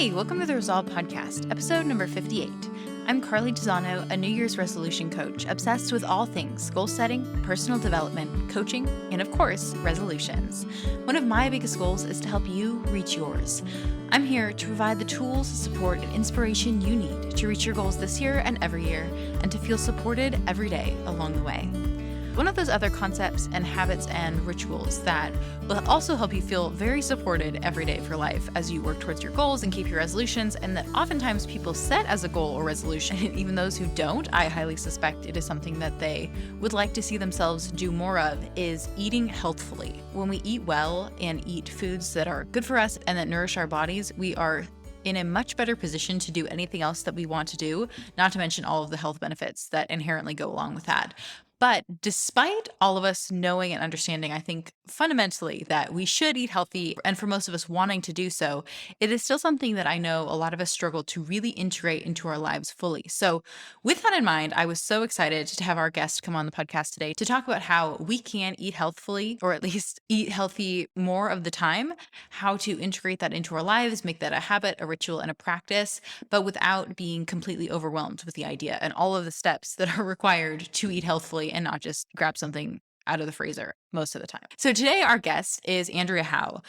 Hey, welcome to the Resolve Podcast, episode number 58. I'm Carly Tizano, a New Year's resolution coach, obsessed with all things goal setting, personal development, coaching, and of course, resolutions. One of my biggest goals is to help you reach yours. I'm here to provide the tools, support, and inspiration you need to reach your goals this year and every year, and to feel supported every day along the way. One of those other concepts and habits and rituals that will also help you feel very supported every day of your life as you work towards your goals and keep your resolutions, and that oftentimes people set as a goal or resolution, and even those who don't, I highly suspect it is something that they would like to see themselves do more of, is eating healthfully. When we eat well and eat foods that are good for us and that nourish our bodies, we are in a much better position to do anything else that we want to do, not to mention all of the health benefits that inherently go along with that. But despite all of us knowing and understanding, I think fundamentally that we should eat healthy, and for most of us wanting to do so, it is still something that I know a lot of us struggle to really integrate into our lives fully. So with that in mind, I was so excited to have our guest come on the podcast today to talk about how we can eat healthfully, or at least eat healthy more of the time, how to integrate that into our lives, make that a habit, a ritual, and a practice, but without being completely overwhelmed with the idea and all of the steps that are required to eat healthfully and not just grab something out of the freezer most of the time. So today our guest is Andrea Howe.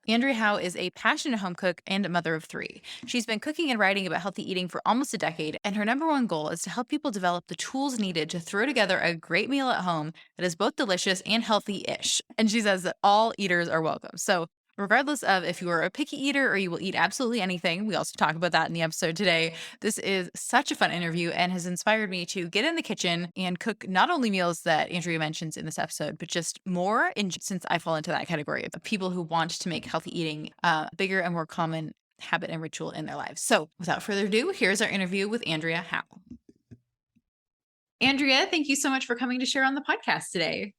Andrea Howe is a passionate home cook and a mother of three. She's been cooking and writing about healthy eating for almost a decade, and her number one goal is to help people develop the tools needed to throw together a great meal at home that is both delicious and healthy-ish. And she says that all eaters are welcome. So regardless of if you are a picky eater or you will eat absolutely anything, we also talk about that in the episode today. This is such a fun interview and has inspired me to get in the kitchen and cook not only meals that Andrea mentions in this episode, but just more, since I fall into that category of people who want to make healthy eating a bigger and more common habit and ritual in their lives. So without further ado, here's our interview with Andrea Howe. Andrea, thank you so much for coming to share on the podcast today.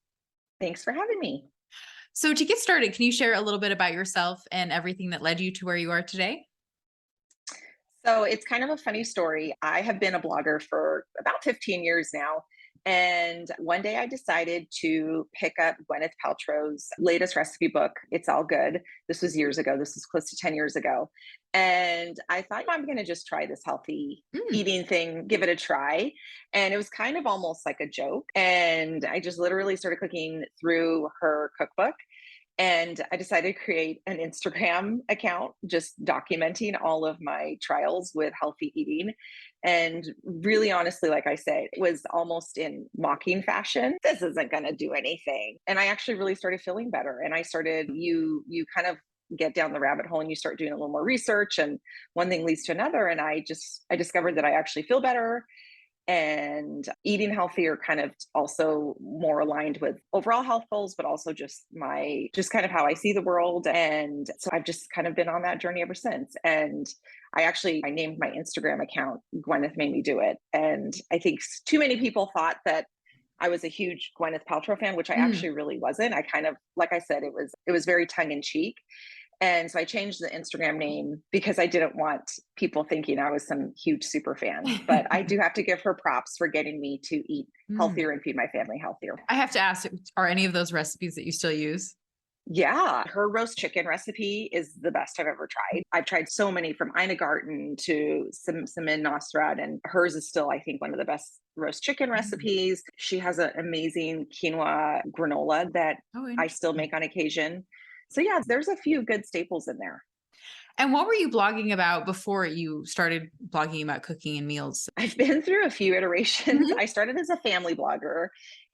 Thanks for having me. So to get started, can you share a little bit about yourself and everything that led you to where you are today? So it's kind of a funny story. I have been a blogger for about 15 years now. And one day I decided to pick up Gwyneth Paltrow's latest recipe book, It's All Good. This was years ago. This was close to 10 years ago. And I thought, I'm going to just try this healthy eating thing, give it a try. And it was kind of almost like a joke. And I just literally started cooking through her cookbook. And I decided to create an Instagram account, just documenting all of my trials with healthy eating. And really honestly, like I said, it was almost in mocking fashion. This isn't going to do anything. And I actually really started feeling better. And I started, you kind of get down the rabbit hole and you start doing a little more research, and one thing leads to another. And I discovered that I actually feel better. And eating healthier kind of also more aligned with overall health goals, but also just kind of how I see the world. And so I've just kind of been on that journey ever since. And I named my Instagram account, Gwyneth Made Me Do It. And I think too many people thought that I was a huge Gwyneth Paltrow fan, which I actually really wasn't. I kind of, like I said, it was very tongue in cheek. And so I changed the Instagram name because I didn't want people thinking I was some huge super fan. But I do have to give her props for getting me to eat healthier and feed my family healthier. I have to ask, are any of those recipes that you still use? Yeah, her roast chicken recipe is the best I've ever tried. I've tried so many, from Ina Garten to Samin Nosrat, and hers is still, I think, one of the best roast chicken recipes. She has an amazing quinoa granola that I still make on occasion. So yeah, there's a few good staples in there. And what were you blogging about before you started blogging about cooking and meals? I've been through a few iterations. I started as a family blogger,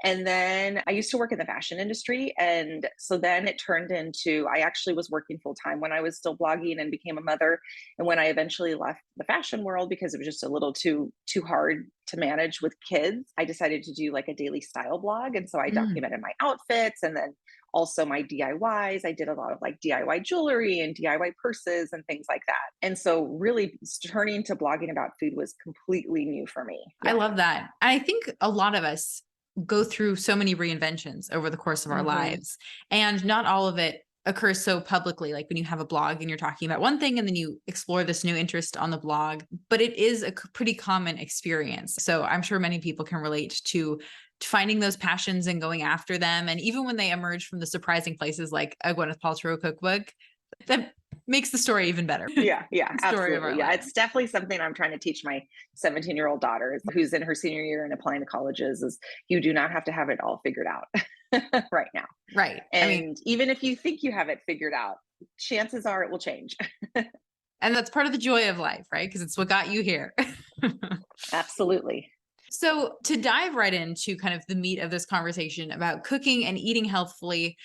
and then I used to work in the fashion industry. And so then it turned into, I actually was working full time when I was still blogging and became a mother. And when I eventually left the fashion world because it was just a little too hard to manage with kids, I decided to do like a daily style blog. And so I documented my outfits, and then also my DIYs. I did a lot of like DIY jewelry and DIY purses and things like that. And so really turning to blogging about food was completely new for me. I love that. I think a lot of us go through so many reinventions over the course of our lives, and not all of it occurs so publicly, like when you have a blog and you're talking about one thing and then you explore this new interest on the blog, but it is a pretty common experience. So I'm sure many people can relate to finding those passions and going after them. And even when they emerge from the surprising places like a Gwyneth Paltrow cookbook, that makes the story even better. Yeah, yeah, Story of our absolutely. Yeah, life. it's definitely something I'm trying to teach my 17-year-old daughter who's in her senior year and applying to colleges is you do not have to have it all figured out right now. Right. I mean, And even if you think you have it figured out, chances are it will change. and that's part of the joy of life, right? Because it's what got you here. Absolutely. So, to dive right into kind of the meat of this conversation about cooking and eating healthfully,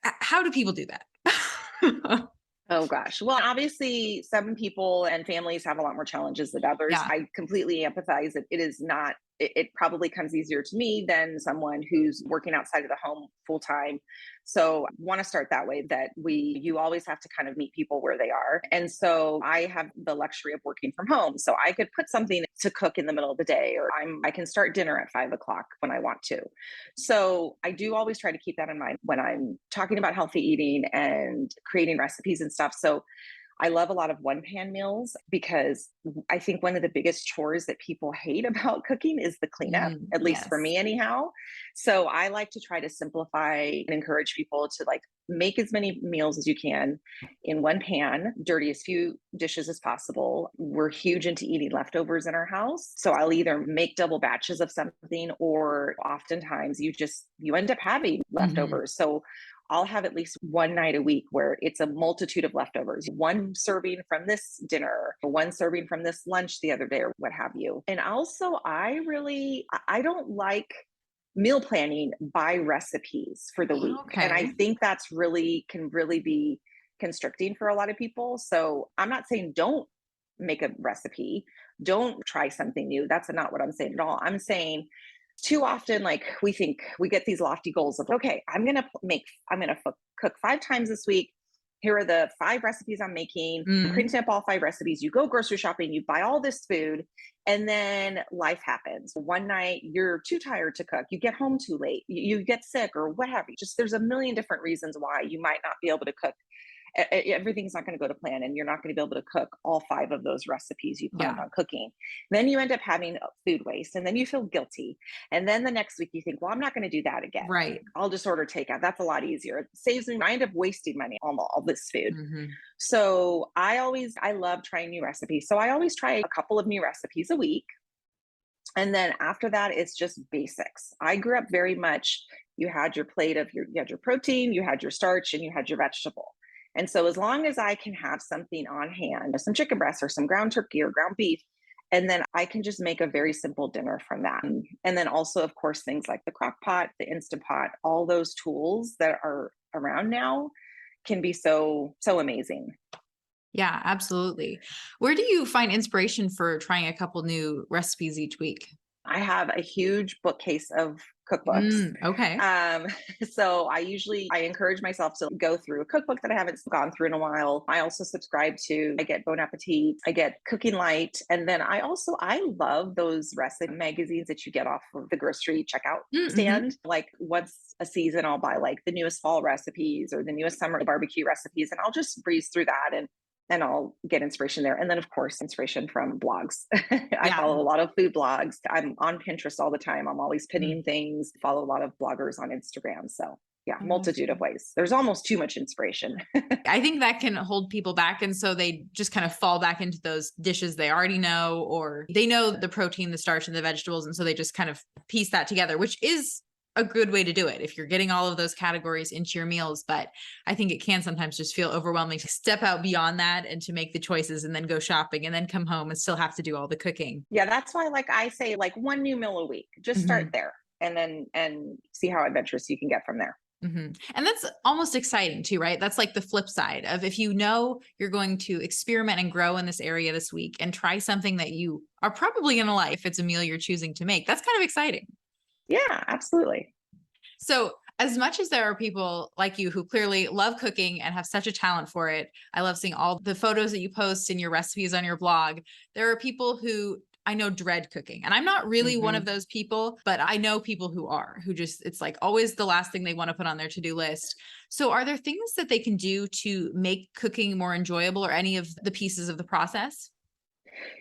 how do people do that? Oh gosh. Well, obviously, some people and families have a lot more challenges than others. Yeah. I completely empathize that it is not, it probably comes easier to me than someone who's working outside of the home full time. So, want to start that way that you always have to kind of meet people where they are. And so, I have the luxury of working from home. So, I could put something to cook in the middle of the day, or I can start dinner at 5 o'clock when I want to. So I do always try to keep that in mind when I'm talking about healthy eating and creating recipes and stuff. So I love a lot of one pan meals because I think one of the biggest chores that people hate about cooking is the cleanup, at least for Yes. me, anyhow. So I like to try to simplify and encourage people to like make as many meals as you can in one pan, dirty as few dishes as possible. We're huge into eating leftovers in our house. So I'll either make double batches of something or oftentimes you end up having Hmm. leftovers. So I'll have at least one night a week where it's a multitude of leftovers, one serving from this dinner, one serving from this lunch the other day, or what have you. And also, I don't like meal planning by recipes for the week. And I Okay. think can really be constricting for a lot of people. So I'm not saying don't make a recipe, don't try something new. That's not what I'm saying at all. I'm saying too often like we think we get these lofty goals of okay, I'm going to cook 5 times this week. Here are the 5 recipes I'm making. Mm. Print up all 5 recipes. You go grocery shopping, you buy all this food, and then life happens. One night you're too tired to cook, you get home too late, you get sick or what have you. Just there's a million different reasons why you might not be able to cook. Everything's not going to go to plan and you're not going to be able to cook all 5 of those recipes you planned Yeah. on cooking. Then you end up having food waste and then you feel guilty. And then the next week you think, well, I'm not going to do that again. Right. I'll just order takeout. That's a lot easier. It saves me. I end up wasting money on all this food. Hmm. So I love trying new recipes. So I always try a couple of new recipes a week. And then after that, it's just basics. I grew up very much, you had your plate of you had your protein, you had your starch, and you had your vegetable. And so as long as I can have something on hand, some chicken breast or some ground turkey or ground beef, and then I can just make a very simple dinner from that. And then also, of course, things like the crock pot, the Instant Pot, all those tools that are around now can be so amazing. Yeah, absolutely. Where do you find inspiration for trying a couple new recipes each week? I have a huge bookcase of cookbooks. Okay. Um, so I encourage myself to go through a cookbook that I haven't gone through in a while. I also subscribe to, I get Bon Appetit, I get Cooking Light. And then I love those recipe magazines that you get off of the grocery checkout Mm-hmm. stand. Like once a season, I'll buy like the newest fall recipes or the newest summer barbecue recipes. And I'll just breeze through that and I'll get inspiration there. And then, of course, inspiration from blogs. I Yeah. follow a lot of food blogs. I'm on Pinterest all the time. I'm always Mm. pinning things, follow a lot of bloggers on Instagram. So, yeah, multitude of Awesome. ways. There's almost too much inspiration. I think that can hold people back. And so they just kind of fall back into those dishes they already know, or they know the protein, the starch, and the vegetables. And so they just kind of piece that together, which is a good way to do it if you're getting all of those categories into your meals. But I think it can sometimes just feel overwhelming to step out beyond that and to make the choices and then go shopping and then come home and still have to do all the cooking. Yeah, that's why like I say like one new meal a week. Just start Hmm. there and see how adventurous you can get from there. Hmm. And that's almost exciting too, right? That's like the flip side of if you know you're going to experiment and grow in this area this week and try something that you are probably going to like if it's a meal you're choosing to make. That's kind of exciting. Yeah, absolutely. So, as much as there are people like you who clearly love cooking and have such a talent for it, I love seeing all the photos that you post and your recipes on your blog. There are people who I know dread cooking. And I'm not really one of Hmm. those people, but I know people who are, who just, it's like always the last thing they want to put on their to do list. So, are there things that they can do to make cooking more enjoyable or any of the pieces of the process?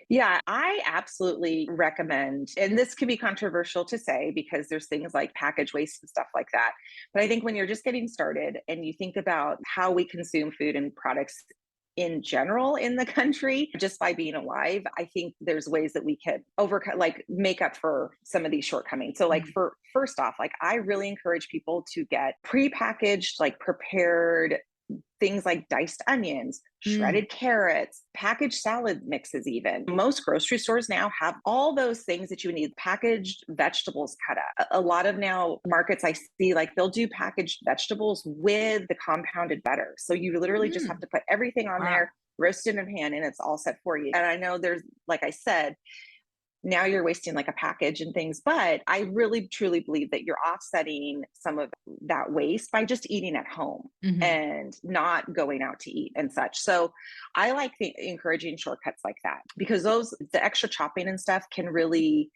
Yeah, I absolutely recommend, and this can be controversial to say because there's things like package waste and stuff like that. But I think when you're just getting started and you think about how we consume food and products in general in the country just by being alive. I think there's ways that we could overcome, like make up for some of these shortcomings. So like for first off, like I really encourage people to get prepackaged, like prepared things like diced onions, shredded carrots, packaged salad mixes even. Most grocery stores now have all those things that you need, packaged vegetables cut up. A lot of now markets I see, like they'll do packaged vegetables with the compounded butter. So you literally just have to put everything on there, roast it in a pan, and it's all set for you. And I know there's, like I said, now you're wasting like a package and things, but I really truly believe that you're offsetting some of that waste by just eating at home and not going out to eat and such. So I like encouraging shortcuts like that, because the extra chopping and stuff can really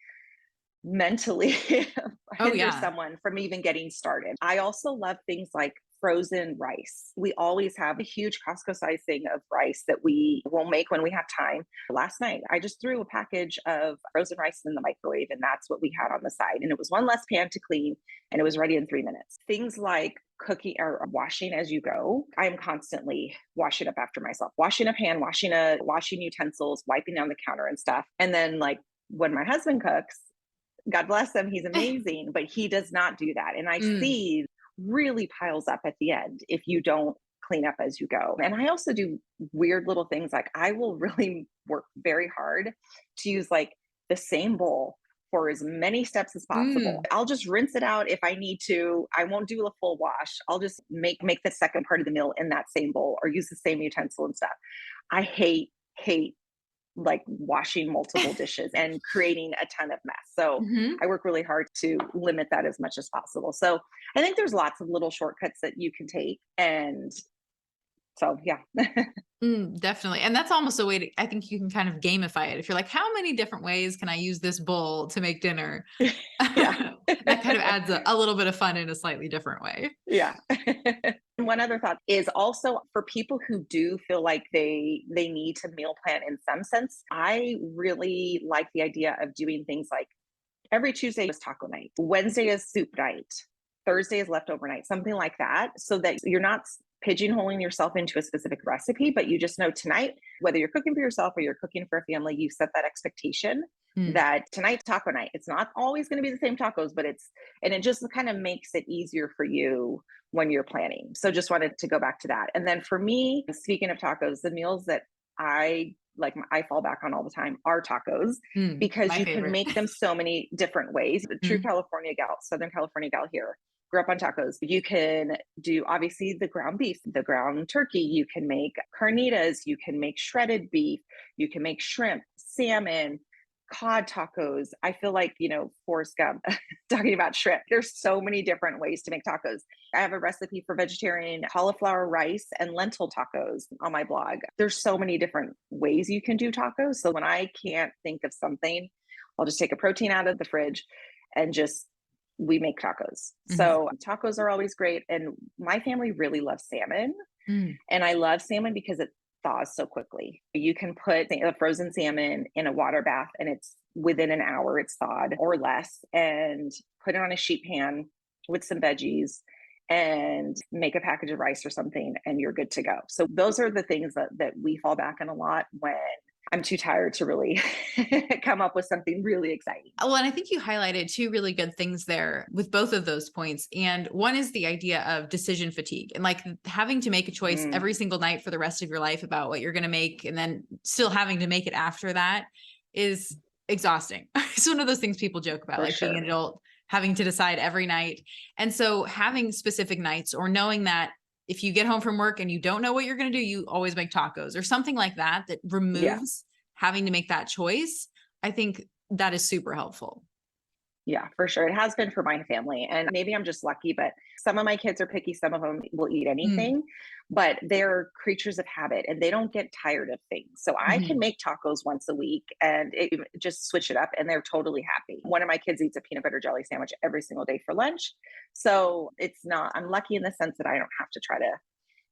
mentally hinder someone from even getting started. I also love things like frozen rice. We always have a huge Costco size thing of rice that we will make when we have time. Last night, I just threw a package of frozen rice in the microwave, and that's what we had on the side. And it was one less pan to clean, and it was ready in 3 minutes. Things like cooking or washing as you go. I am constantly washing up after myself, washing a pan, washing utensils, wiping down the counter and stuff. And then like when my husband cooks, God bless him, he's amazing, but he does not do that. And I see really piles up at the end if you don't clean up as you go. And I also do weird little things, like I will really work very hard to use like the same bowl for as many steps as possible. I'll just rinse it out if I need to. I won't do a full wash. I'll just make the second part of the meal in that same bowl or use the same utensil and stuff. I hate like washing multiple dishes and creating a ton of mess. So I work really hard to limit that as much as possible. So I think there's lots of little shortcuts that you can take. And so, yeah. Definitely. And that's almost a way to, I think you can kind of gamify it. If you're like, how many different ways can I use this bowl to make dinner? Yeah. That kind of adds a little bit of fun in a slightly different way. Yeah. One other thought is also for people who do feel like they need to meal plan in some sense. I really like the idea of doing things like every Tuesday is taco night, Wednesday is soup night, Thursday is leftover night, something like that, so that you're not pigeonholing yourself into a specific recipe, but you just know tonight, whether you're cooking for yourself or you're cooking for a family, you set that expectation that tonight's taco night. It's not always going to be the same tacos, but it just kind of makes it easier for you when you're planning. So just wanted to go back to that. And then for me, speaking of tacos, the meals that I fall back on all the time are tacos, because you can make them so many different ways. The true California gal, Southern California gal here, grew up on tacos. You can do obviously the ground beef, the ground turkey. You can make carnitas. You can make shredded beef. You can make shrimp, salmon, cod tacos. I feel like, Forrest Gump talking about shrimp. There's so many different ways to make tacos. I have a recipe for vegetarian cauliflower rice and lentil tacos on my blog. There's so many different ways you can do tacos. So when I can't think of something, I'll just take a protein out of the fridge and we make tacos. So tacos are always great. And my family really loves salmon. And I love salmon because it thaws so quickly. You can put a frozen salmon in a water bath and it's within an hour it's thawed or less, and put it on a sheet pan with some veggies and make a package of rice or something and you're good to go. So those are the things that we fall back on a lot when I'm too tired to really come up with something really exciting. Well, and I think you highlighted two really good things there with both of those points. And one is the idea of decision fatigue and like having to make a choice every single night for the rest of your life about what you're going to make. And then still having to make it after that is exhausting. It's one of those things people joke about, being an adult, having to decide every night. And so having specific nights, or knowing that if you get home from work and you don't know what you're going to do, you always make tacos or something like that, that removes having to make that choice. I think that is super helpful. Yeah, for sure. It has been for my family. And maybe I'm just lucky, but some of my kids are picky. Some of them will eat anything, but they're creatures of habit and they don't get tired of things. So I can make tacos once a week and just switch it up and they're totally happy. One of my kids eats a peanut butter jelly sandwich every single day for lunch. So I'm lucky in the sense that I don't have to try to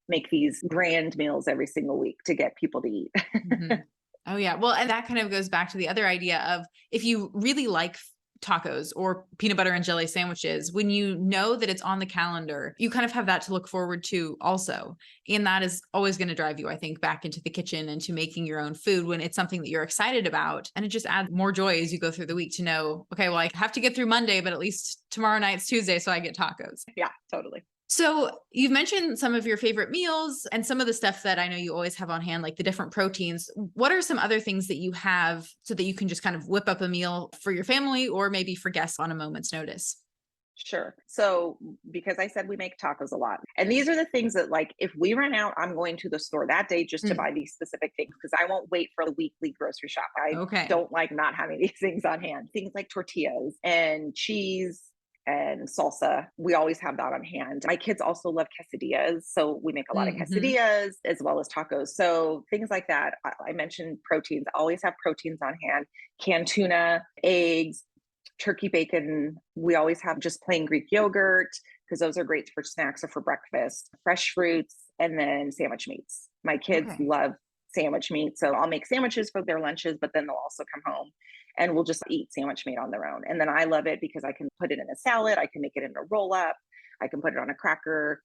make these grand meals every single week to get people to eat. Oh yeah. Well, and that kind of goes back to the other idea of if you really like tacos or peanut butter and jelly sandwiches, when you know that it's on the calendar, you kind of have that to look forward to also. And that is always going to drive you, I think, back into the kitchen and to making your own food when it's something that you're excited about. And it just adds more joy as you go through the week to know, okay, well, I have to get through Monday, but at least tomorrow night's Tuesday, so I get tacos. Yeah, totally. So you've mentioned some of your favorite meals and some of the stuff that I know you always have on hand, like the different proteins. What are some other things that you have so that you can just kind of whip up a meal for your family or maybe for guests on a moment's notice? Sure. So, because I said we make tacos a lot, and these are the things that, like, if we run out, I'm going to the store that day just to Mm, buy these specific things because I won't wait for the weekly grocery shop. I okay. don't like not having these things on hand. Things like tortillas and cheese and salsa, we always have that on hand. My kids also love quesadillas, so we make a lot of Mm-hmm. quesadillas as well as tacos. So, things like that. I mentioned proteins, always have proteins on hand, canned tuna, eggs, turkey bacon. We always have just plain Greek yogurt because those are great for snacks or for breakfast, fresh fruits, and then sandwich meats. My kids Okay. love sandwich meat. So I'll make sandwiches for their lunches, but then they'll also come home and we'll just eat sandwich meat on their own. And then I love it because I can put it in a salad, I can make it in a roll up, I can put it on a cracker.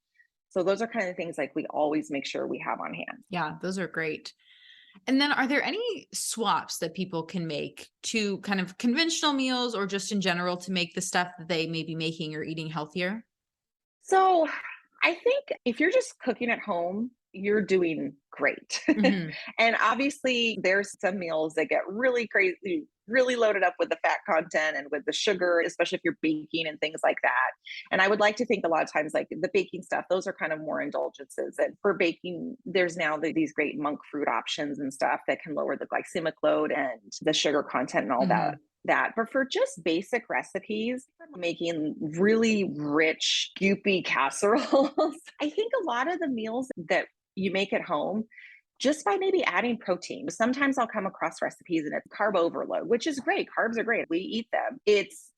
So those are kind of things like we always make sure we have on hand. Yeah, those are great. And then are there any swaps that people can make to kind of conventional meals or just in general to make the stuff that they may be making or eating healthier? So I think if you're just cooking at home, you're doing great. Hmm. And obviously, there's some meals that get really crazy, really loaded up with the fat content and with the sugar, especially if you're baking and things like that. And I would like to think a lot of times, like the baking stuff, those are kind of more indulgences. And for baking, there's now these great monk fruit options and stuff that can lower the glycemic load and the sugar content and all that. Hmm. But for just basic recipes, making really rich, goopy casseroles, I think a lot of the meals that you make at home just by maybe adding protein. Sometimes I'll come across recipes and it's carb overload, which is great. Carbs are great. We eat them.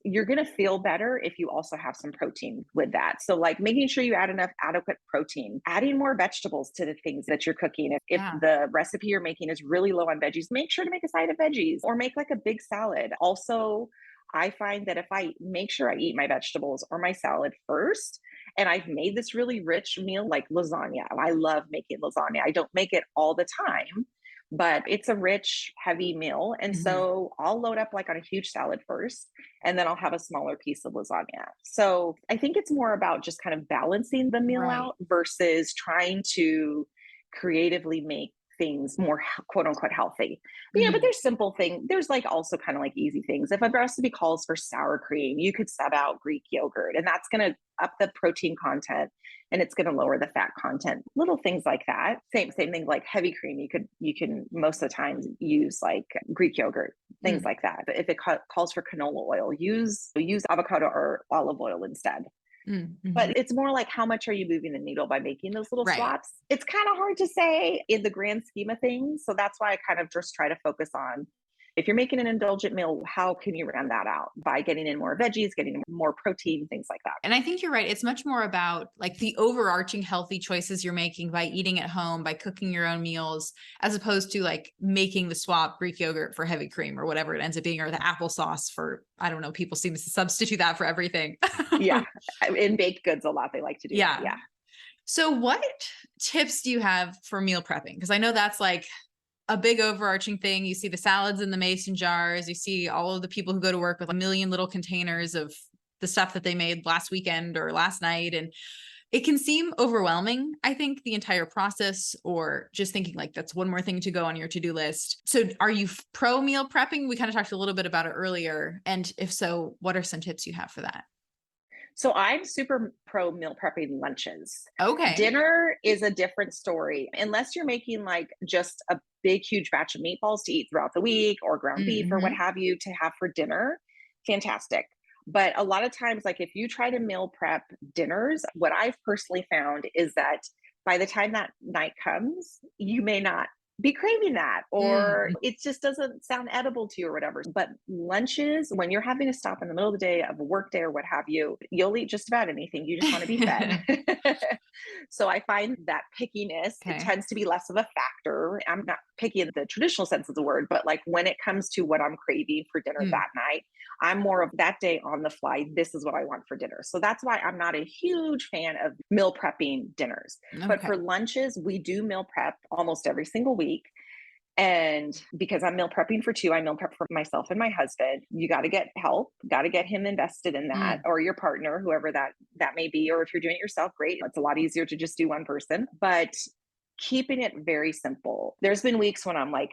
You're going to feel better if you also have some protein with that. So, like making sure you add enough adequate protein, adding more vegetables to the things that you're cooking. If Yeah. the recipe you're making is really low on veggies, make sure to make a side of veggies or make like a big salad. Also, I find that if I make sure I eat my vegetables or my salad first, and I've made this really rich meal like lasagna. I love making lasagna. I don't make it all the time, but it's a rich, heavy meal. And Hmm. so I'll load up like on a huge salad first, and then I'll have a smaller piece of lasagna. So I think it's more about just kind of balancing the meal Right. out versus trying to creatively make things more quote unquote healthy. But yeah, but Mhm. there's simple things. There's like also kind of like easy things. If a recipe calls for sour cream, you could sub out Greek yogurt, and that's going to up the protein content and it's going to lower the fat content. Little things like that. Same thing like heavy cream. You can most of the time use like Greek yogurt, things Mm. like that. But if it calls for canola oil, use avocado or olive oil instead. Mm. Mhm. But it's more like how much are you moving the needle by making those little Right. swaps? It's kind of hard to say in the grand scheme of things. So that's why I kind of just try to focus on if you're making an indulgent meal, how can you round that out by getting in more veggies, getting in more protein, things like that. And I think you're right. It's much more about like the overarching healthy choices you're making by eating at home, by cooking your own meals, as opposed to like making the swap Greek yogurt for heavy cream or whatever it ends up being, or the applesauce for, I don't know, people seem to substitute that for everything. Yeah. In baked goods, a lot they like to do that. Yeah. Yeah. So what tips do you have for meal prepping? Because I know that's like a big overarching thing. You see the salads in the mason jars. You see all of the people who go to work with a million little containers of the stuff that they made last weekend or last night. And it can seem overwhelming, I think, the entire process, or just thinking like that's one more thing to go on your to-do list. So are you pro meal prepping? We kind of talked a little bit about it earlier. And if so, what are some tips you have for that? So I'm super pro meal prepping lunches. Okay. Dinner is a different story. Unless you're making like just a big, huge batch of meatballs to eat throughout the week or ground beef or what Mm-hmm. have you to have for dinner, fantastic. But a lot of times, like if you try to meal prep dinners, what I've personally found is that by the time that night comes, you may not be craving that, or Mm. it just doesn't sound edible to you or whatever. But lunches, when you're having to stop in the middle of the day of a work day or what have you, you'll eat just about anything. You just want to be fed. So I find that pickiness, it Okay. tends to be less of a factor. I'm not picky in the traditional sense of the word, but like when it comes to what I'm craving for dinner Mm. that night, I'm more of that day on the fly. This is what I want for dinner. So that's why I'm not a huge fan of meal prepping dinners. But Okay. for lunches, we do meal prep almost every single week. And because I'm meal prepping for two, I meal prep for myself and my husband. You got to get help, got to get him invested in that, Mm. or your partner, whoever that may be. Or if you're doing it yourself, great. It's a lot easier to just do one person. But keeping it very simple. There's been weeks when I'm like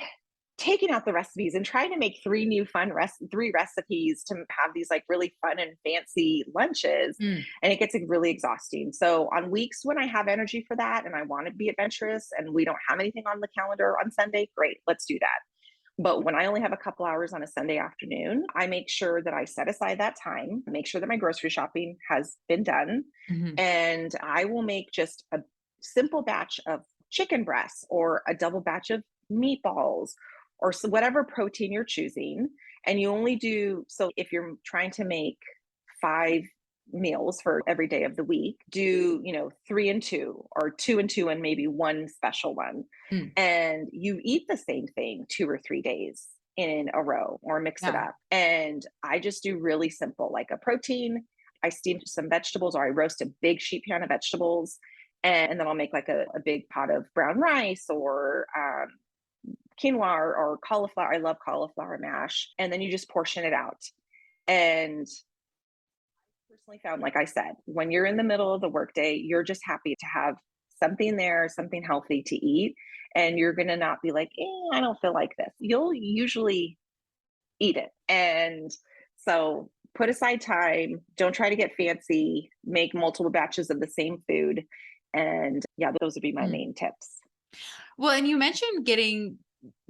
taking out the recipes and trying to make three recipes to have these like really fun and fancy lunches, Mm. and it gets really exhausting. So on weeks when I have energy for that and I want to be adventurous and we don't have anything on the calendar on Sunday, great, let's do that. But when I only have a couple hours on a Sunday afternoon, I make sure that I set aside that time, make sure that my grocery shopping has been done, Mhm. and I will make just a simple batch of chicken breasts or a double batch of meatballs or so whatever protein you're choosing. And you only do so if you're trying to make 5 meals for every day of the week, do, 3 and 2 or 2 and 2 and maybe one special one. Mm. And you eat the same thing 2 or 3 days in a row or mix it Yeah. up. And I just do really simple, like a protein. I steam some vegetables or I roast a big sheet pan of vegetables. And then I'll make like a big pot of brown rice or quinoa or cauliflower. I love cauliflower mash. And then you just portion it out. And personally found, like I said, when you're in the middle of the workday, you're just happy to have something there, something healthy to eat. And you're going to not be like, I don't feel like this. You'll usually eat it. And so put aside time, don't try to get fancy, make multiple batches of the same food. And yeah, those would be my Mm. main tips. Well, and you mentioned getting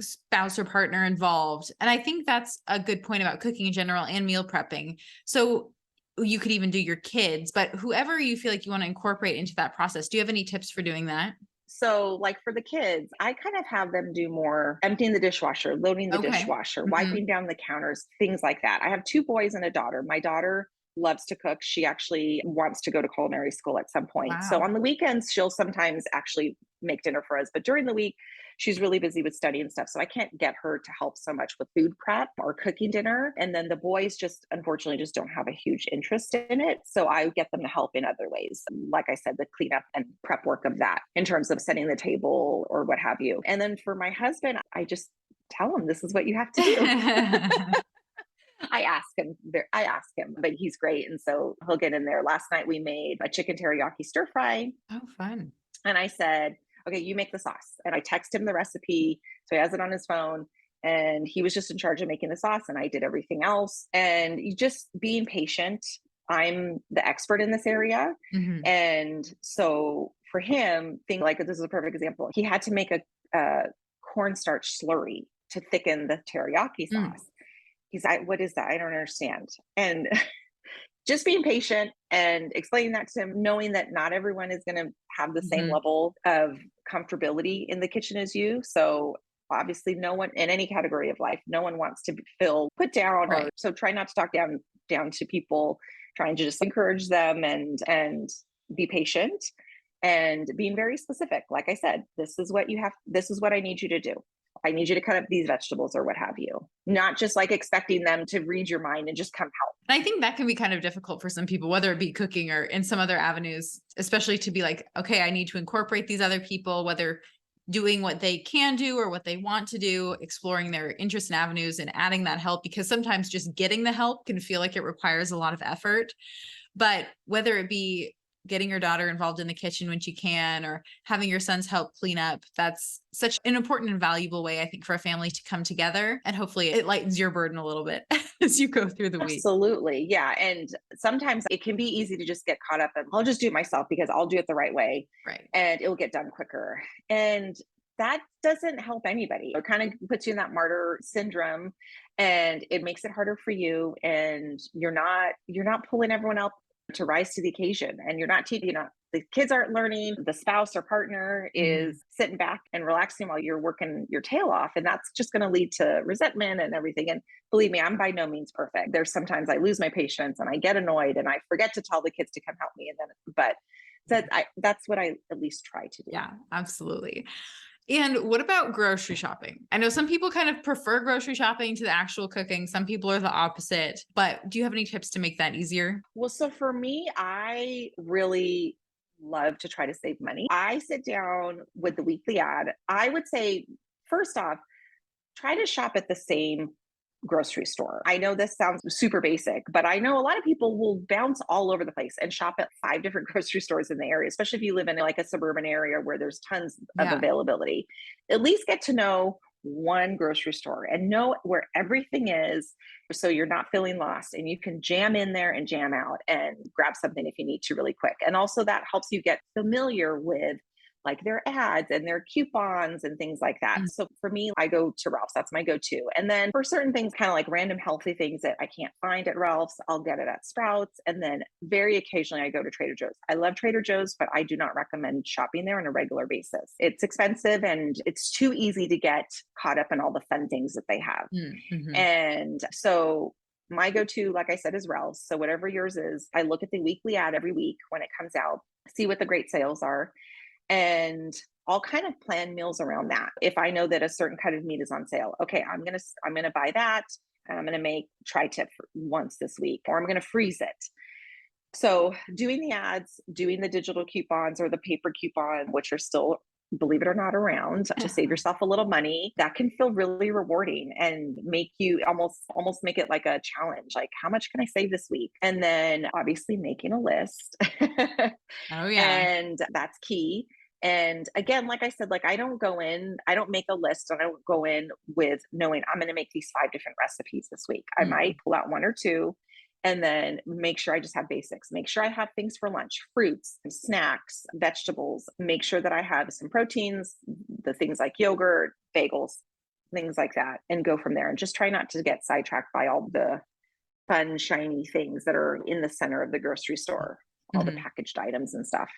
spouse or partner involved. And I think that's a good point about cooking in general and meal prepping. So you could even do your kids, but whoever you feel like you want to incorporate into that process. Do you have any tips for doing that? So, like for the kids, I kind of have them do more emptying the dishwasher, loading the Okay. dishwasher, Mhm. wiping down the counters, things like that. I have 2 boys and a daughter. My daughter loves to cook. She actually wants to go to culinary school at some point. So, Wow. on the weekends, she'll sometimes actually make dinner for us. But during the week, she's really busy with study and stuff. So, I can't get her to help so much with food prep or cooking dinner. And then the boys just unfortunately just don't have a huge interest in it. So, I get them to help in other ways. Like I said, the cleanup and prep work of that in terms of setting the table or what have you. And then for my husband, I just tell him this is what you have to do. I ask him, but he's great. And so he'll get in there. Last night we made a chicken teriyaki stir fry. Oh, fun. And I said, okay, you make the sauce. And I text him the recipe. So he has it on his phone. And he was just in charge of making the sauce. And I did everything else. And you just being patient. I'm the expert in this area. Mhm. And so for him, think like this is a perfect example. He had to make a cornstarch slurry to thicken the teriyaki Mm. sauce. He's like, what is that? I don't understand. And just being patient and explaining that to him, knowing that not everyone is going to have the same Mhm. level of comfortability in the kitchen as you. So obviously no one in any category of life, no one wants to feel put down, or Right. so try not to talk down to people, trying to just encourage them and be patient and being very specific. Like I said, this is what I need you to do. I need you to cut up these vegetables or what have you. Not just like expecting them to read your mind and just come help. And I think that can be kind of difficult for some people, whether it be cooking or in some other avenues, especially to be like, okay, I need to incorporate these other people, whether doing what they can do or what they want to do, exploring their interests and avenues and adding that help, because sometimes just getting the help can feel like it requires a lot of effort. But whether it be getting your daughter involved in the kitchen when she can, or having your sons help clean up, that's such an important and valuable way, I think, for a family to come together. And hopefully it lightens your burden a little bit as you go through the week. Absolutely. Yeah. And sometimes it can be easy to just get caught up and I'll just do it myself because I'll do it the right way Right. and it'll get done quicker. And that doesn't help anybody. It kind of puts you in that martyr syndrome and it makes it harder for you. And you're not pulling everyone to rise to the occasion. And you're not teaching, the kids aren't learning, the spouse or partner is sitting back and relaxing while you're working your tail off. And that's just going to lead to resentment and everything. And believe me, I'm by no means perfect. There's sometimes I lose my patience and I get annoyed and I forget to tell the kids to come help me. And then, but that's what I at least try to do. Yeah, absolutely. And what about grocery shopping? I know some people kind of prefer grocery shopping to the actual cooking. Some people are the opposite, but do you have any tips to make that easier? Well, so for me, I really love to try to save money. I sit down with the weekly ad. I would say, first off, try to shop at the same grocery store. I know this sounds super basic, but I know a lot of people will bounce all over the place and shop at 5 different grocery stores in the area, especially if you live in like a suburban area where there's tons of availability. At least get to know one grocery store and know where everything is so you're not feeling lost and you can jam in there and jam out and grab something if you need to really quick. And also that helps you get familiar with like their ads and their coupons and things like that. So for me, I go to Ralph's. That's my go-to. And then for certain things, kind of like random healthy things that I can't find at Ralph's, I'll get it at Sprouts. And then very occasionally I go to Trader Joe's. I love Trader Joe's, but I do not recommend shopping there on a regular basis. It's expensive and it's too easy to get caught up in all the fun things that they have. And so my go-to, like I said, is Ralph's. So whatever yours is, I look at the weekly ad every week when it comes out, see what the great sales are. And I'll kind of plan meals around that. If I know that a certain kind of meat is on sale, okay, I'm gonna buy that, and I'm gonna make tri-tip once this week, or I'm gonna freeze it. So doing the ads, doing the digital coupons or the paper coupon, which are still, believe it or not, around to save yourself a little money, that can feel really rewarding and make you almost make it like a challenge. Like, how much can I save this week? And then obviously making a list. Oh yeah. And that's key. And again, like I said, like I don't make a list and I don't go in with knowing I'm going to make these 5 different recipes this week. I might pull out 1 or 2 and then make sure I just have basics. Make sure I have things for lunch, fruits, snacks, vegetables. Make sure that I have some proteins, the things like yogurt, bagels, things like that, and go from there. And just try not to get sidetracked by all the fun, shiny things that are in the center of the grocery store, all the packaged items and stuff.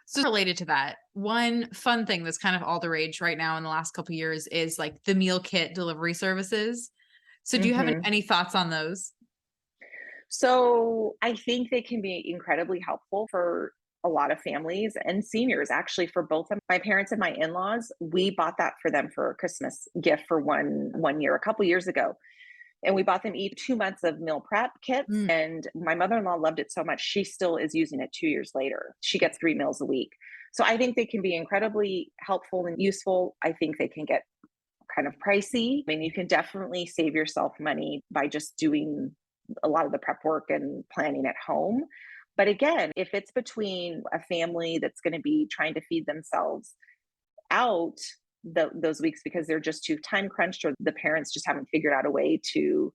So related to that, one fun thing that's kind of all the rage right now in the last couple of years is like the meal kit delivery services. So do you have any thoughts on those? So I think they can be incredibly helpful for a lot of families and seniors. Actually, for both of my parents and my in-laws, we bought that for them for a Christmas gift for one year, a couple years ago. And we bought them each 2 months of meal prep kits. And my mother-in-law loved it so much. She still is using it 2 years later. She gets 3 meals a week. So I think they can be incredibly helpful and useful. I think they can get kind of pricey. I mean, you can definitely save yourself money by just doing a lot of the prep work and planning at home. But again, if it's between a family that's going to be trying to feed themselves out those weeks because they're just too time crunched or the parents just haven't figured out a way to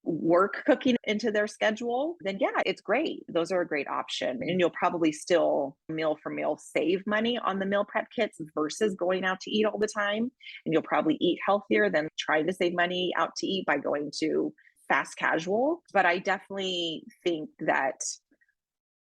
work cooking into their schedule, then yeah, it's great. Those are a great option. And you'll probably still meal for meal save money on the meal prep kits versus going out to eat all the time. And you'll probably eat healthier than trying to save money out to eat by going to fast casual. But I definitely think that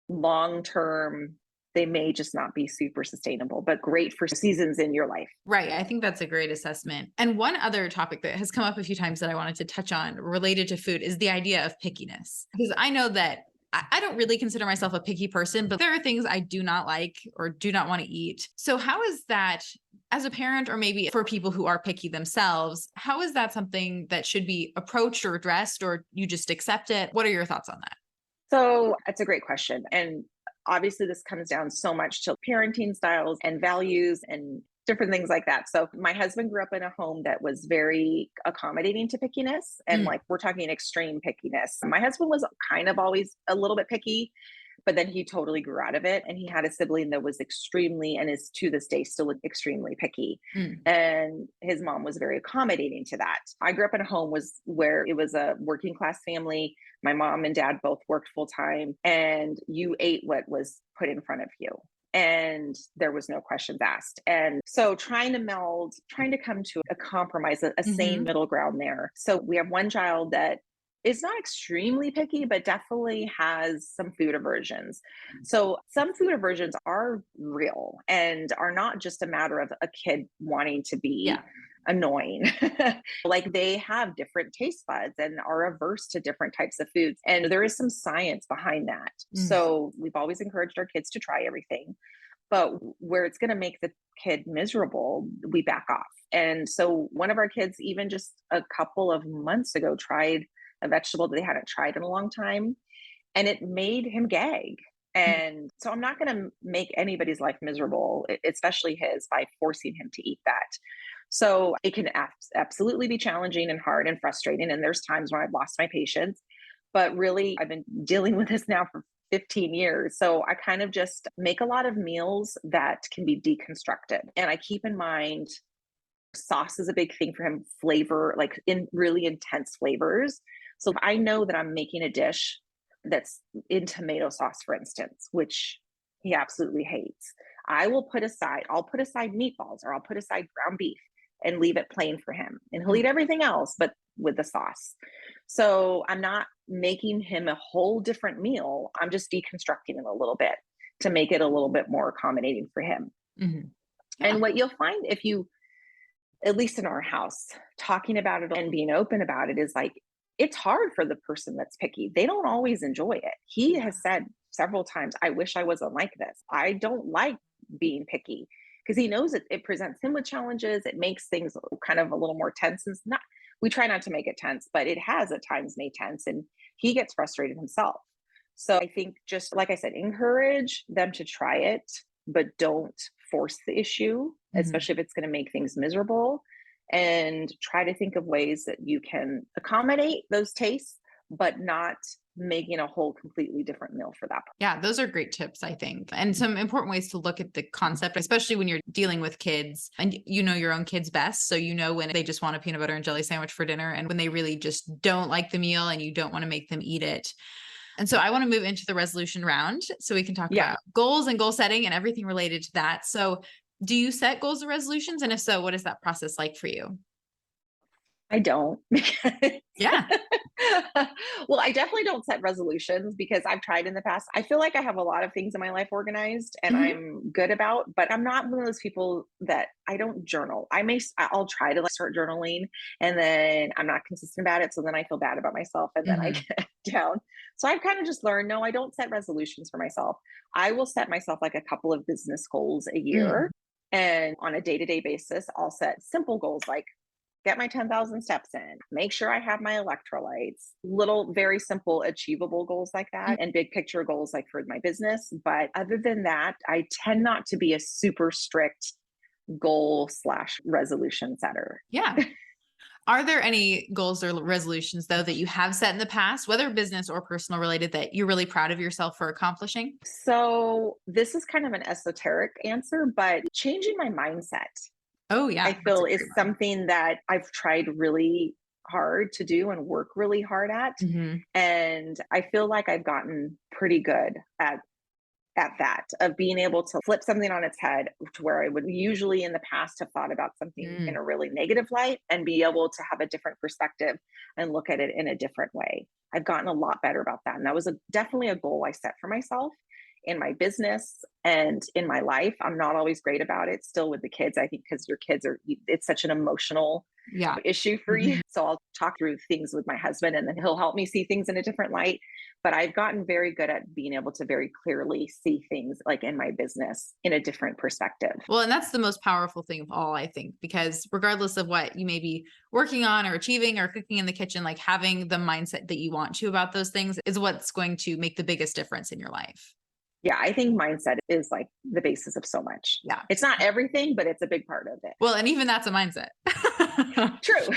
long term, they may just not be super sustainable, but great for seasons in your life. Right. I think that's a great assessment. And one other topic that has come up a few times that I wanted to touch on related to food is the idea of pickiness. Because I know that I don't really consider myself a picky person, but there are things I do not like or do not want to eat. So how is that as a parent, or maybe for people who are picky themselves, how is that something that should be approached or addressed, or you just accept it? What are your thoughts on that? So that's a great question. And obviously this comes down so much to parenting styles and values and different things like that. So my husband grew up in a home that was very accommodating to pickiness. And like, we're talking extreme pickiness. My husband was kind of always a little bit picky, but then he totally grew out of it. And he had a sibling that was extremely, and is to this day still extremely picky. And his mom was very accommodating to that. I grew up in a home where it was a working class family. My mom and dad both worked full time, and you ate what was put in front of you. And there was no questions asked. And so trying to come to a compromise, a sane middle ground there. So we have one child that is not extremely picky, but definitely has some food aversions. So some food aversions are real and are not just a matter of a kid wanting to be Yeah. annoying. Like they have different taste buds and are averse to different types of foods. And there is some science behind that. Mm. So we've always encouraged our kids to try everything, but where it's going to make the kid miserable, we back off. And so one of our kids, even just a couple of months ago, tried a vegetable that they hadn't tried in a long time, and it made him gag. Mm. And so I'm not going to make anybody's life miserable, especially his, by forcing him to eat that. So it can absolutely be challenging and hard and frustrating. And there's times when I've lost my patience, but really I've been dealing with this now for 15 years. So I kind of just make a lot of meals that can be deconstructed. And I keep in mind sauce is a big thing for him, flavor, like in really intense flavors. So if I know that I'm making a dish that's in tomato sauce, for instance, which he absolutely hates, I'll put aside meatballs, or I'll put aside ground beef and leave it plain for him. And he'll eat everything else, but with the sauce. So I'm not making him a whole different meal. I'm just deconstructing it a little bit to make it a little bit more accommodating for him. Mhm. Yeah. And what you'll find, if you, at least in our house, talking about it and being open about it, is like, it's hard for the person that's picky. They don't always enjoy it. He has said several times, I wish I wasn't like this. I don't like being picky, because he knows it presents him with challenges. It makes things kind of a little more tense. And it's not, we try not to make it tense, but it has at times made tense, and he gets frustrated himself. So I think, just like I said, encourage them to try it, but don't force the issue, Mhm. especially if it's going to make things miserable. And try to think of ways that you can accommodate those tastes, but not making a whole completely different meal for that person. Yeah, those are great tips, I think. And some important ways to look at the concept, especially when you're dealing with kids and you know your own kids best. So you know when they just want a peanut butter and jelly sandwich for dinner, and when they really just don't like the meal and you don't want to make them eat it. And so I want to move into the resolution round so we can talk Yeah. about goals and goal setting and everything related to that. So do you set goals and resolutions? And if so, what is that process like for you? I don't. Yeah. Well, I definitely don't set resolutions, because I've tried in the past. I feel like I have a lot of things in my life organized and Mhm. I'm good about, but I'm not one of those people that, I don't journal. I'll try to like start journaling, and then I'm not consistent about it. So then I feel bad about myself, and then I Mhm. get down. So I've kind of just learned, no, I don't set resolutions for myself. I will set myself like a couple of business goals a year. Mm. And on a day-to-day basis, I'll set simple goals like get my 10,000 steps in, make sure I have my electrolytes, little, very simple, achievable goals like Mm. that, and big picture goals like for my business. But other than that, I tend not to be a super strict goal slash resolution setter. Yeah. Are there any goals or resolutions though that you have set in the past, whether business or personal related, that you're really proud of yourself for accomplishing? So this is kind of an esoteric answer, but changing my mindset, Oh yeah, I that's a feel, is great one. something that I've tried really hard to do and work really hard at. Mhm. And I feel like I've gotten pretty good at that, of being able to flip something on its head, to where I would usually in the past have thought about something in Mm. a really negative light, and be able to have a different perspective and look at it in a different way. I've gotten a lot better about that. And that was definitely a goal I set for myself in my business and in my life. I'm not always great about it still with the kids, I think, because your kids are, it's such an emotional Yeah. issue for you. Mhm. So I'll talk through things with my husband, and then he'll help me see things in a different light. But I've gotten very good at being able to very clearly see things like in my business in a different perspective. Well, and that's the most powerful thing of all, I think, because regardless of what you may be working on or achieving or cooking in the kitchen, like having the mindset that you want to about those things is what's going to make the biggest difference in your life. Yeah, I think mindset is like the basis of so much. Yeah. It's not everything, but it's a big part of it. Well, and even that's a mindset. True.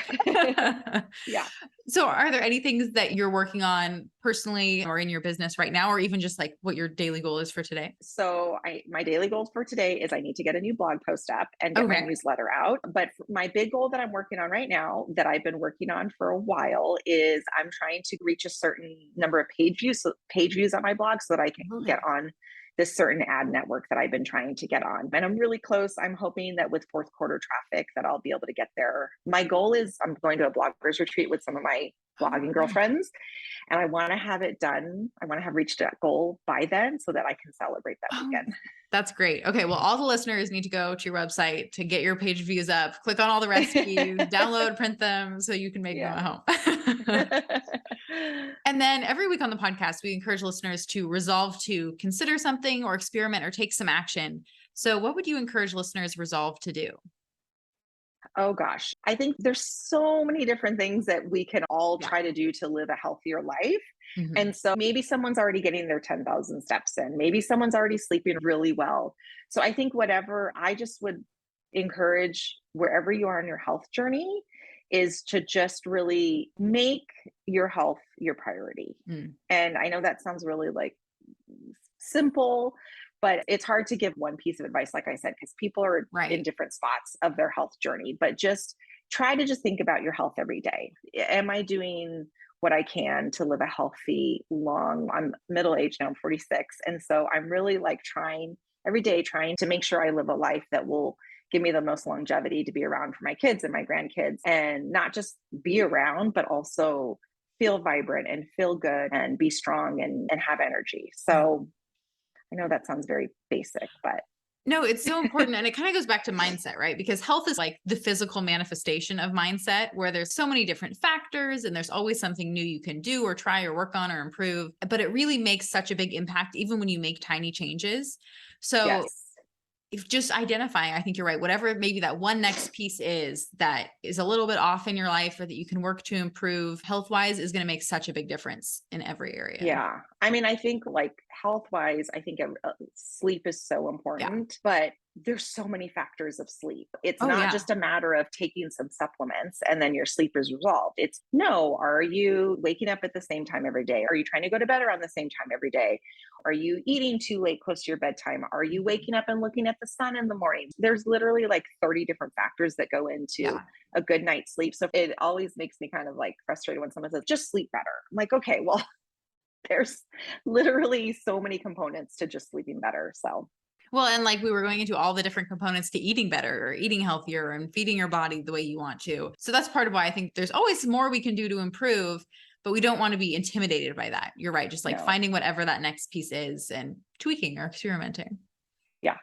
Yeah. So are there any things that you're working on personally or in your business right now, or even just like what your daily goal is for today? So my daily goal for today is I need to get a new blog post up and get my Okay. newsletter out. But my big goal that I'm working on right now, that I've been working on for a while, is I'm trying to reach a certain number of page views on my blog, so that I can Okay. get on this certain ad network that I've been trying to get on. And I'm really close. I'm hoping that with fourth quarter traffic that I'll be able to get there. My goal is I'm going to a bloggers retreat with some of my blogging girlfriends, and I want to have it done. I want to have reached that goal by then so that I can celebrate that weekend. That's great. Okay. Well, all the listeners need to go to your website to get your page views up, click on all the recipes, download, print them so you can make them at home. And then every week on the podcast, we encourage listeners to resolve to consider something or experiment or take some action. So what would you encourage listeners resolve to do? Oh gosh, I think there's so many different things that we can all try to do to live a healthier life. Mm-hmm. And so maybe someone's already getting their 10,000 steps in. Maybe someone's already sleeping really well. So I think whatever, I just would encourage wherever you are in your health journey is to just really make your health your priority. And I know that sounds really like simple, but it's hard to give one piece of advice, like I said, because people are in different spots of their health journey. But just try to just think about your health every day. Am I doing what I can to live a healthy, long, I'm middle-aged now, I'm 46. And so I'm really like trying every day, trying to make sure I live a life that will give me the most longevity to be around for my kids and my grandkids, and not just be around, but also feel vibrant and feel good and be strong and have energy. So I know that sounds very basic, but no, it's so important. And it kind of goes back to mindset, right? Because health is like the physical manifestation of mindset, where there's so many different factors and there's always something new you can do or try or work on or improve. But it really makes such a big impact, even when you make tiny changes. So if just identifying, I think you're right, whatever maybe that one next piece is that is a little bit off in your life or that you can work to improve health-wise is going to make such a big difference in every area. Yeah. I mean, I think like health-wise, I think sleep is so important, but there's so many factors of sleep. It's not just a matter of taking some supplements and then your sleep is resolved. It's no, are you waking up at the same time every day? Are you trying to go to bed around the same time every day? Are you eating too late close to your bedtime? Are you waking up and looking at the sun in the morning? There's literally like 30 different factors that go into a good night's sleep. So it always makes me kind of like frustrated when someone says, just sleep better. I'm like, okay, well, there's literally so many components to just sleeping better. So well, and like we were going into all the different components to eating better or eating healthier and feeding your body the way you want to. So that's part of why I think there's always more we can do to improve, but we don't want to be intimidated by that. You're right. Just like finding whatever that next piece is and tweaking or experimenting. Yeah.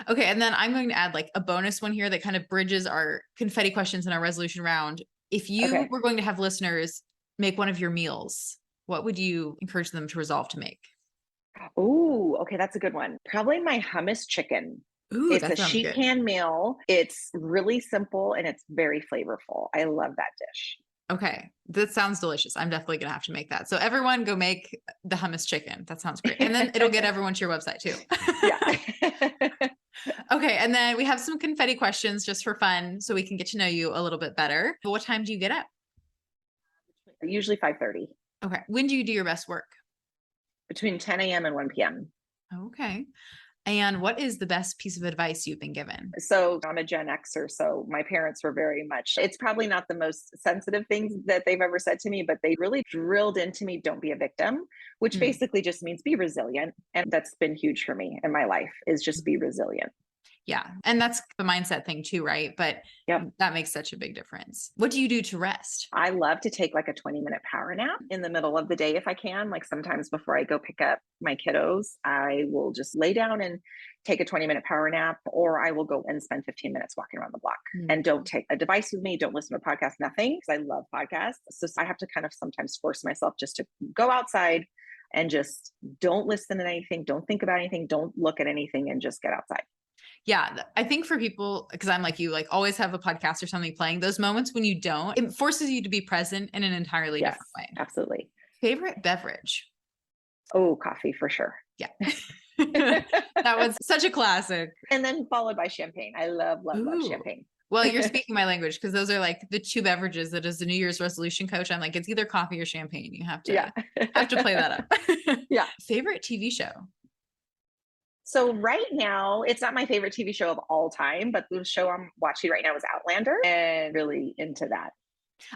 Okay. And then I'm going to add like a bonus one here that kind of bridges our confetti questions in our resolution round. If you were going to have listeners make one of your meals, what would you encourage them to resolve to make? Oh, okay. That's a good one. Probably my hummus chicken. Ooh, it's a sheet pan meal. It's really simple and it's very flavorful. I love that dish. Okay. That sounds delicious. I'm definitely going to have to make that. So everyone go make the hummus chicken. That sounds great. And then it'll get everyone to your website too. Okay. And then we have some confetti questions just for fun so we can get to know you a little bit better. But what time do you get up? Usually 5:30. Okay. When do you do your best work? Between 10 a.m. and 1 p.m. Okay. And what is the best piece of advice you've been given? So I'm a Gen Xer, so my parents were very much, it's probably not the most sensitive things that they've ever said to me, but they really drilled into me, don't be a victim, which basically just means be resilient. And that's been huge for me in my life, is just be resilient. Yeah. And that's the mindset thing too, right? But that makes such a big difference. What do you do to rest? I love to take like a 20-minute power nap in the middle of the day if I can. Like sometimes before I go pick up my kiddos, I will just lay down and take a 20-minute power nap, or I will go and spend 15 minutes walking around the block and don't take a device with me. Don't listen to a podcast, nothing, because I love podcasts. So I have to kind of sometimes force myself just to go outside and just don't listen to anything. Don't think about anything. Don't look at anything and just get outside. Yeah. I think for people, because I'm like you, like always have a podcast or something playing, those moments when you don't, it forces you to be present in an entirely different way. Absolutely. Favorite beverage? Oh, coffee for sure. Yeah. That was such a classic. And then followed by champagne. I love champagne. Well, you're speaking my language, because those are like the two beverages that as a New Year's resolution coach, I'm like, it's either coffee or champagne. You have to, have to play that up. Favorite TV show? So right now, it's not my favorite TV show of all time, but the show I'm watching right now is Outlander, and really into that.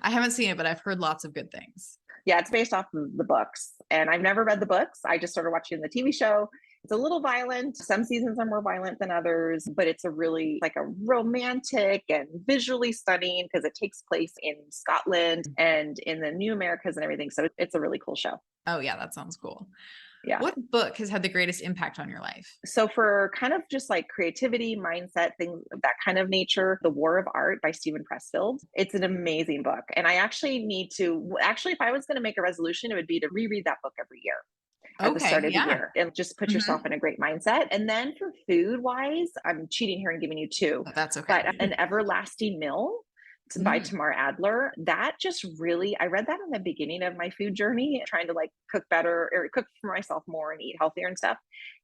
I haven't seen it, but I've heard lots of good things. Yeah, it's based off of the books, and I've never read the books. I just started watching the TV show, It's a little violent. Some seasons are more violent than others, but it's a really like a romantic and visually stunning because it takes place in Scotland and in the New Americas and everything. So it's a really cool show. Oh yeah, that sounds cool. Yeah. What book has had the greatest impact on your life? So for kind of just like creativity, mindset, things of that kind of nature, The War of Art by Stephen Pressfield. It's an amazing book. And I actually need to actually, if I was going to make a resolution, it would be to reread that book every year at the Okay, start of the yeah. year and just put Mhm. yourself in a great mindset. And then for food wise, I'm cheating here and giving you two, That's okay. but An Everlasting Meal by Mm, Tamar Adler. That just really, I read that in the beginning of my food journey, trying to like cook better or cook for myself more and eat healthier and stuff.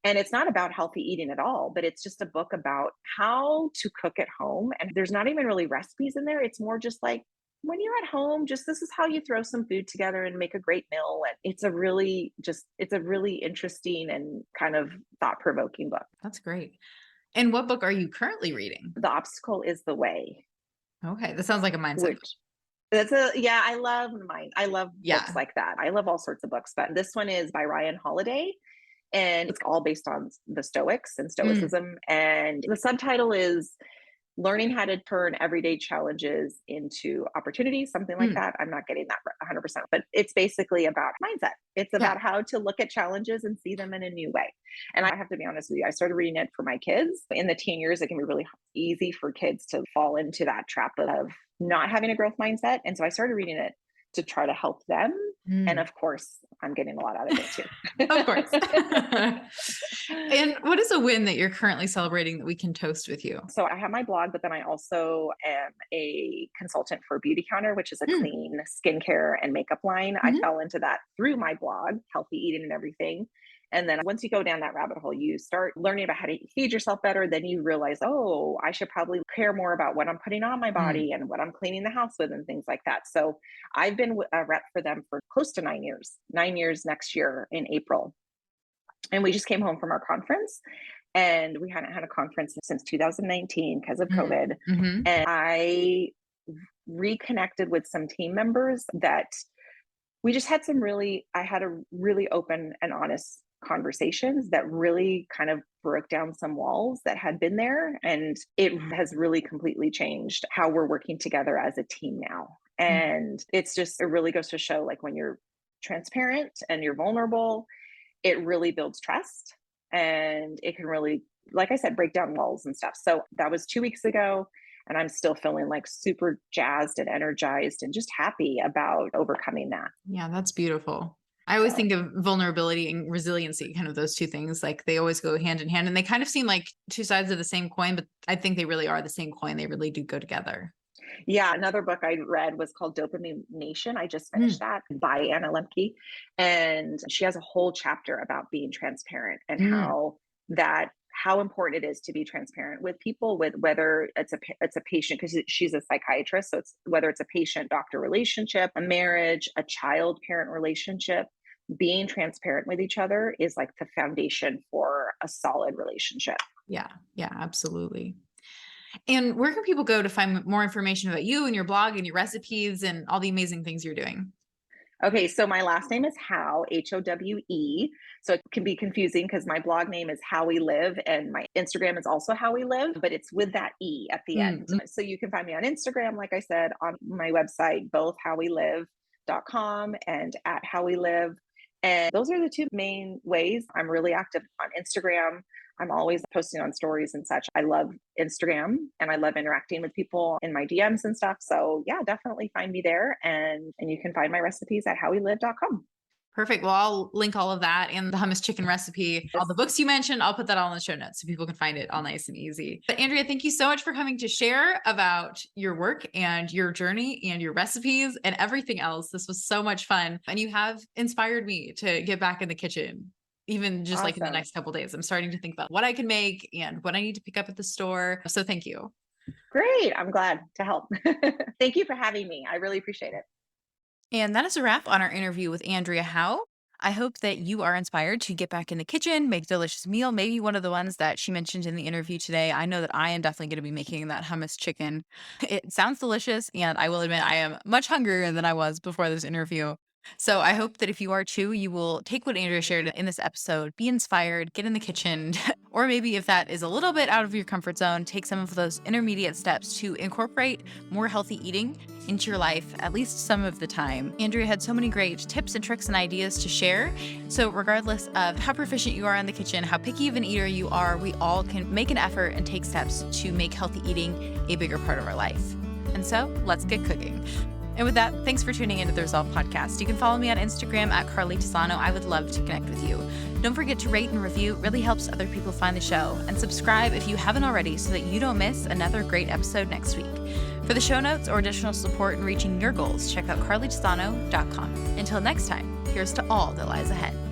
And it's not about healthy eating at all, but it's just a book about how to cook at home. And there's not even really recipes in there. It's more just like, when you're at home, just this is how you throw some food together and make a great meal. And it's a really interesting and kind of thought provoking book. that's great. And what book are you currently reading? The Obstacle is the Way, Okay, that sounds like a mindset book. which that's a yeah, I love mine. I love books Yeah. like that. I love all sorts of books, but this one is by Ryan Holiday, and it's all based on the Stoics and Mm, Stoicism. And the subtitle is Learning How to Turn Everyday Challenges into Opportunities, something like mm, that. I'm not getting that 100%, but it's basically about mindset. It's yeah. about how to look at challenges and see them in a new way. And I have to be honest with you, I started reading it for my kids. In the teen years, it can be really easy for kids to fall into that trap of not having a growth mindset. And so I started reading it to try to help them. And Mm. of course, I'm getting a lot out of it Of course. too. And what is a win that you're currently celebrating that we can toast with you? So I have my blog, but then I also am a consultant for Beauty Counter, which is a Mm, clean skincare and makeup line. I mhm, fell into that through my blog, healthy eating and everything. And then once you go down that rabbit hole, you start learning about how to feed yourself better. Then you realize, oh, I should probably care more about what I'm putting on my mm. body and what I'm cleaning the house with and things like that. So I've been a rep for them for close to 9 years, 9 years next year in April. And we just came home from our conference and we hadn't had a conference since 2019 because of Mm, COVID. mhm. And I reconnected with some team members that we just had I had a really open and honest conversations that really kind of broke down some walls that had been there. And it has really completely changed how we're working together as a team now. Mm. And it really goes to show like when you're transparent and you're vulnerable, it really builds trust and it can really, like I said, break down walls and stuff. So that was 2 weeks ago. And I'm still feeling like super jazzed and energized and just happy about overcoming that. Yeah, that's beautiful. I always So, think of vulnerability and resiliency, kind of those two things, like they always go hand in hand and they kind of seem like two sides of the same coin, but I think they really are the same coin. They really do go together. yeah, another book I read was called Dopamine Nation. I just finished Mm, that by Anna Lemke. And she has a whole chapter about being transparent and mm, how important it is to be transparent with people, with whether it's a patient, because she's a psychiatrist, so it's whether it's a patient doctor relationship, a marriage, a child parent relationship. Being transparent with each other is like the foundation for a solid relationship. yeah, yeah, absolutely. And where can people go to find more information about you and your blog and your recipes and all the amazing things you're doing? Okay, so my last name is Howe, Howe. So it can be confusing because my blog name is How We Live and my Instagram is also How We Live, but it's with that E at the Mm, end. mm. So you can find me on Instagram, like I said, on my website, both howwelive.com and at How We Live. And those are the two main ways. I'm really active on Instagram. I'm always posting on stories and such. I love Instagram and I love interacting with people in my DMs and stuff. So yeah, definitely find me there and you can find my recipes at howwelive.com. Perfect. Well, I'll link all of that and the hummus chicken recipe, all Yes. the books you mentioned. I'll put that all in the show notes so people can find it all nice and easy. But Andrea, thank you so much for coming to share about your work and your journey and your recipes and everything else. This was so much fun. And you have inspired me to get back in the kitchen, even just like in the Awesome. next couple of days. I'm starting to think about what I can make and what I need to pick up at the store. So thank you. Great. I'm glad to help. Thank you for having me. I really appreciate it. And that is a wrap on our interview with Andrea Howe. I hope that you are inspired to get back in the kitchen, make a delicious meal, maybe one of the ones that she mentioned in the interview today. I know that I am definitely going to be making that hummus chicken. It sounds delicious, and I will admit I am much hungrier than I was before this interview. So I hope that if you are too, you will take what Andrea shared in this episode, be inspired, get in the kitchen, or maybe if that is a little bit out of your comfort zone, take some of those intermediate steps to incorporate more healthy eating into your life at least some of the time. Andrea had so many great tips and tricks and ideas to share. So regardless of how proficient you are in the kitchen, how picky of an eater you are, we all can make an effort and take steps to make healthy eating a bigger part of our life. And so let's get cooking. And with that, thanks for tuning into the Resolve podcast. You can follow me on Instagram at Carly Tisano. I would love to connect with you. Don't forget to rate and review. It really helps other people find the show. And subscribe if you haven't already so that you don't miss another great episode next week. For the show notes or additional support in reaching your goals, check out carlytisano.com. Until next time, here's to all that lies ahead.